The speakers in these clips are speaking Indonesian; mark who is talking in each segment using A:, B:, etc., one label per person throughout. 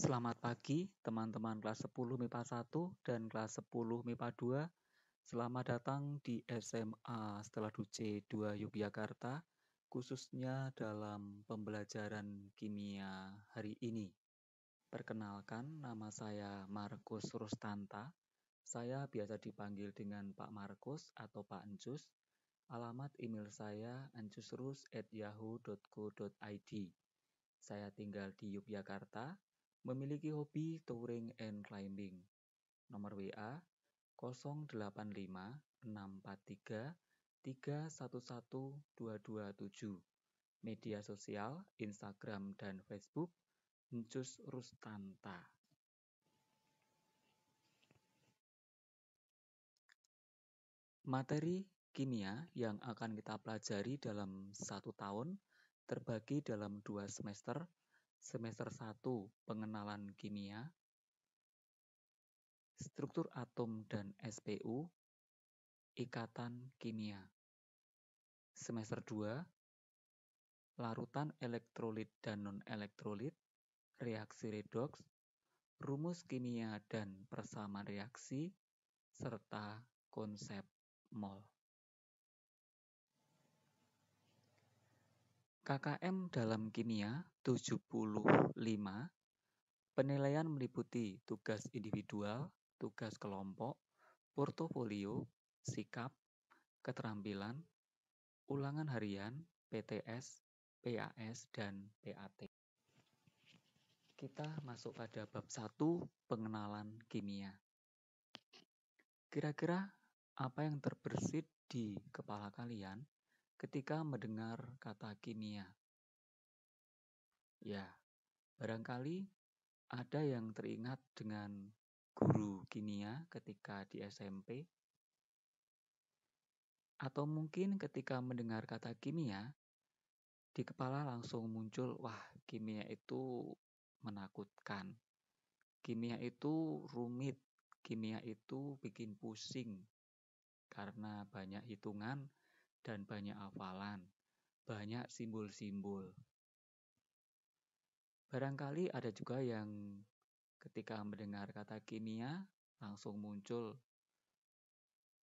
A: Selamat pagi teman-teman kelas 10 MIPA 1 dan kelas 10 MIPA 2. Selamat datang di SMA Stella Duce 2 Yogyakarta, khususnya dalam pembelajaran kimia hari ini. Perkenalkan, nama saya Markus Rustanta. Saya biasa dipanggil dengan Pak Markus atau Pak Encus. Alamat email saya encusrus@yahoo.co.id. Saya tinggal di Yogyakarta, memiliki hobi touring and climbing. Nomor WA 085643311227. Media sosial Instagram dan Facebook Encus Rustanta. Materi kimia yang akan kita pelajari dalam 1 tahun terbagi dalam 2 semester. Semester 1 pengenalan kimia, struktur atom dan SPU, ikatan kimia. Semester 2 larutan elektrolit dan non-elektrolit, reaksi redoks, rumus kimia dan persamaan reaksi, serta konsep mol. KKM dalam kimia 75. Penilaian meliputi tugas individual, tugas kelompok, portofolio, sikap, keterampilan, ulangan harian, PTS, PAS, dan PAT. Kita masuk pada bab 1, pengenalan kimia. Kira-kira apa yang terbersit di kepala kalian ketika mendengar kata kimia? Ya, barangkali ada yang teringat dengan guru kimia ketika di SMP. Atau mungkin ketika mendengar kata kimia, di kepala langsung muncul, wah, kimia itu menakutkan. Kimia itu rumit, kimia itu bikin pusing karena banyak hitungan dan banyak hafalan, banyak simbol-simbol. Barangkali ada juga yang ketika mendengar kata kimia langsung muncul,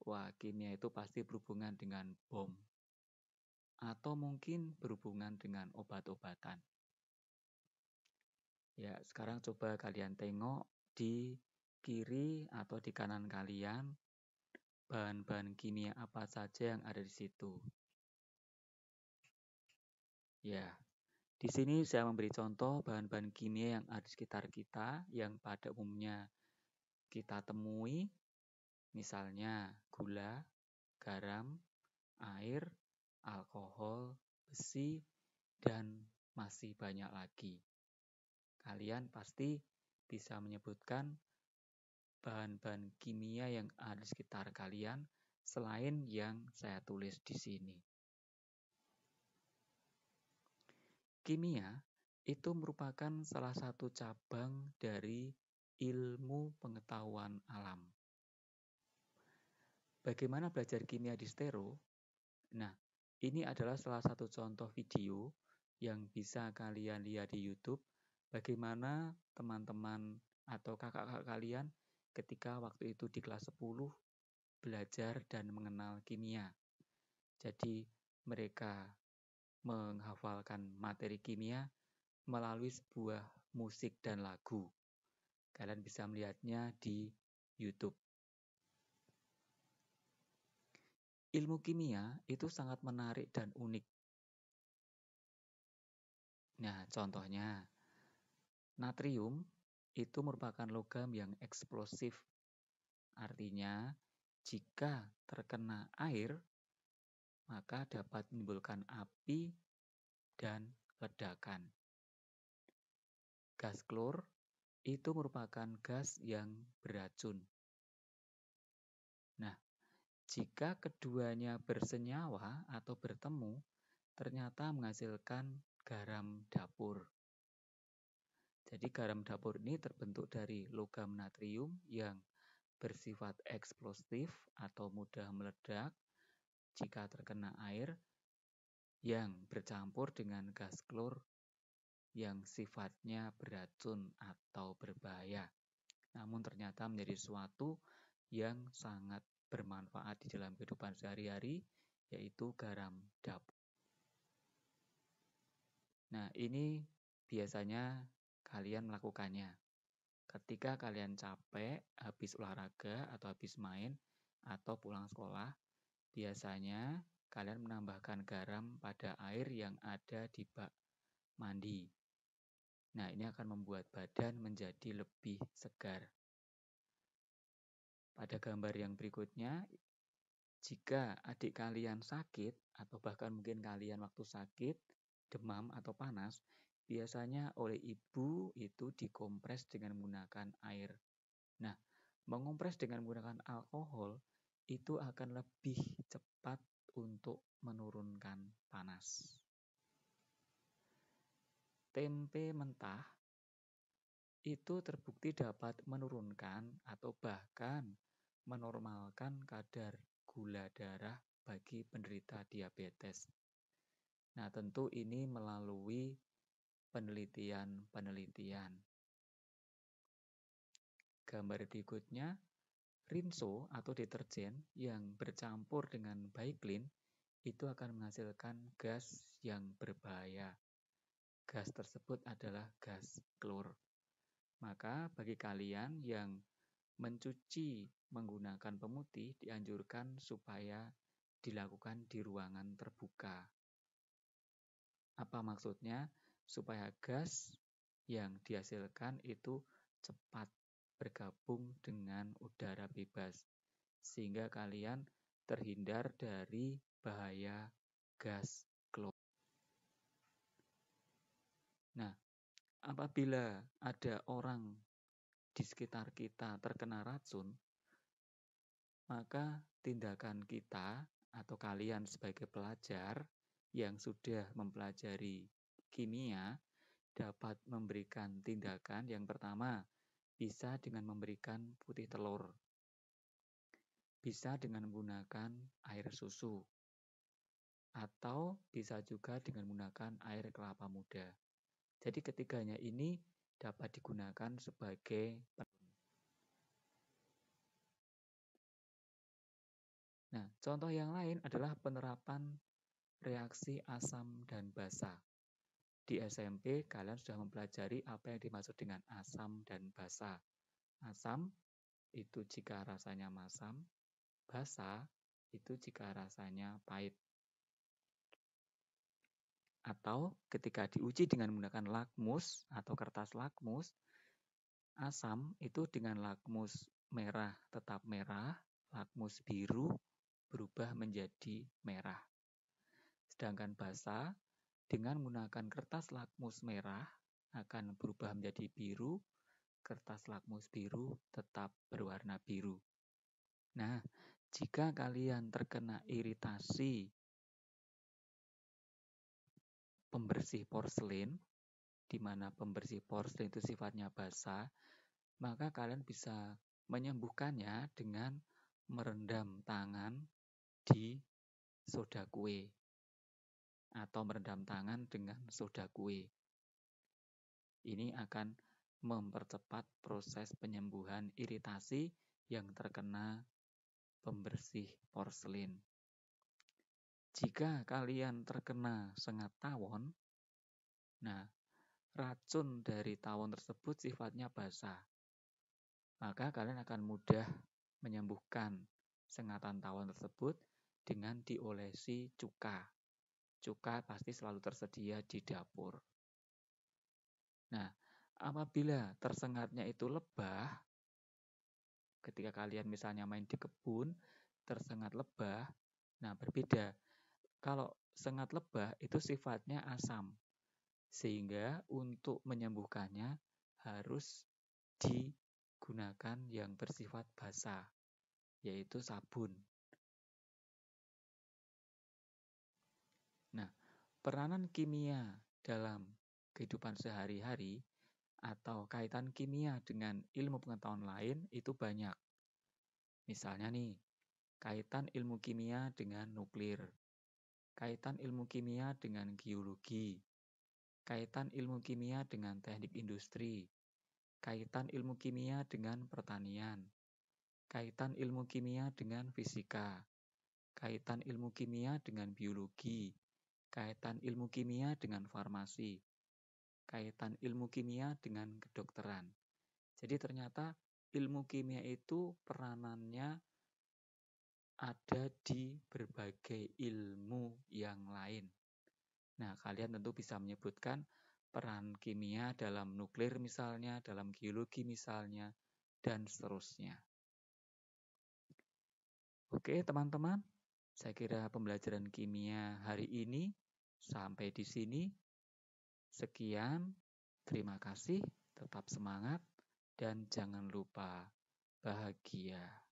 A: wah, kimia itu pasti berhubungan dengan bom. Atau mungkin berhubungan dengan obat-obatan. Ya, sekarang coba kalian tengok di kiri atau di kanan kalian, bahan-bahan kimia apa saja yang ada di situ. Ya, di sini saya memberi contoh bahan-bahan kimia yang ada di sekitar kita, yang pada umumnya kita temui, misalnya gula, garam, air, alkohol, besi, dan masih banyak lagi. Kalian pasti bisa menyebutkan bahan-bahan kimia yang ada di sekitar kalian selain yang saya tulis di sini. Kimia itu merupakan salah satu cabang dari ilmu pengetahuan alam. Bagaimana belajar kimia di Stero? Nah, ini adalah salah satu contoh video yang bisa kalian lihat di YouTube. Bagaimana teman-teman atau kakak-kakak kalian ketika waktu itu di kelas 10 belajar dan mengenal kimia. Jadi mereka menghafalkan materi kimia melalui sebuah musik dan lagu. Kalian bisa melihatnya di YouTube. Ilmu kimia itu sangat menarik dan unik. Nah, contohnya, natrium itu merupakan logam yang eksplosif. Artinya, jika terkena air, maka dapat menimbulkan api dan ledakan. Gas klor itu merupakan gas yang beracun. Nah, jika keduanya bersenyawa atau bertemu, ternyata menghasilkan garam dapur. Jadi garam dapur ini terbentuk dari logam natrium yang bersifat eksplosif atau mudah meledak jika terkena air yang bercampur dengan gas klor yang sifatnya beracun atau berbahaya. Namun ternyata menjadi sesuatu yang sangat bermanfaat di dalam kehidupan sehari-hari, yaitu garam dapur. Nah, ini biasanya kalian melakukannya ketika kalian capek, habis olahraga atau habis main, atau pulang sekolah. Biasanya kalian menambahkan garam pada air yang ada di bak mandi. Nah, ini akan membuat badan menjadi lebih segar. Pada gambar yang berikutnya, jika adik kalian sakit, atau bahkan mungkin kalian waktu sakit, demam atau panas, biasanya oleh ibu itu dikompres dengan menggunakan air. Nah, mengompres dengan menggunakan alkohol itu akan lebih cepat untuk menurunkan panas. Tempe mentah itu terbukti dapat menurunkan atau bahkan menormalkan kadar gula darah bagi penderita diabetes. Nah, tentu ini melalui penelitian-penelitian. Gambar berikutnya, rinso atau deterjen yang bercampur dengan Baiklin itu akan menghasilkan gas yang berbahaya. Gas tersebut adalah gas klor. Maka bagi kalian yang mencuci menggunakan pemutih dianjurkan supaya dilakukan di ruangan terbuka. Apa maksudnya? Supaya gas yang dihasilkan itu cepat bergabung dengan udara bebas, sehingga kalian terhindar dari bahaya gas klor. Nah, apabila ada orang di sekitar kita terkena racun, maka tindakan kita atau kalian sebagai pelajar yang sudah mempelajari kimia dapat memberikan tindakan yang pertama, bisa dengan memberikan putih telur, bisa dengan menggunakan air susu, atau bisa juga dengan menggunakan air kelapa muda. Jadi ketiganya ini dapat digunakan sebagai Nah, contoh yang lain adalah penerapan reaksi asam dan basa. Di SMP, kalian sudah mempelajari apa yang dimaksud dengan asam dan basa. Asam itu jika rasanya masam, basa itu jika rasanya pahit. Atau ketika diuji dengan menggunakan lakmus atau kertas lakmus, asam itu dengan lakmus merah tetap merah, lakmus biru berubah menjadi merah. Sedangkan basa dengan menggunakan kertas lakmus merah akan berubah menjadi biru, kertas lakmus biru tetap berwarna biru. Nah, jika kalian terkena iritasi pembersih porselin, di mana pembersih porselin itu sifatnya basah, maka kalian bisa menyembuhkannya dengan merendam tangan di soda kue atau merendam tangan dengan soda kue. Ini akan mempercepat proses penyembuhan iritasi yang terkena pembersih porselin. Jika kalian terkena sengat tawon, nah racun dari tawon tersebut sifatnya basah, maka kalian akan mudah menyembuhkan sengatan tawon tersebut dengan diolesi cuka. Cuka pasti selalu tersedia di dapur. Nah, apabila tersengatnya itu lebah, ketika kalian misalnya main di kebun, tersengat lebah, nah berbeda. Kalau sengat lebah itu sifatnya asam, sehingga untuk menyembuhkannya harus digunakan yang bersifat basah, yaitu sabun. Nah, peranan kimia dalam kehidupan sehari-hari atau kaitan kimia dengan ilmu pengetahuan lain itu banyak. Misalnya nih, kaitan ilmu kimia dengan nuklir, kaitan ilmu kimia dengan geologi, kaitan ilmu kimia dengan teknik industri, kaitan ilmu kimia dengan pertanian, kaitan ilmu kimia dengan fisika, kaitan ilmu kimia dengan biologi, kaitan ilmu kimia dengan farmasi, kaitan ilmu kimia dengan kedokteran. Jadi ternyata ilmu kimia itu peranannya ada di berbagai ilmu yang lain. Nah, kalian tentu bisa menyebutkan peran kimia dalam nuklir misalnya, dalam geologi misalnya, dan seterusnya. Oke, teman-teman, saya kira pembelajaran kimia hari ini sampai di sini. Sekian, terima kasih, tetap semangat, dan jangan lupa bahagia.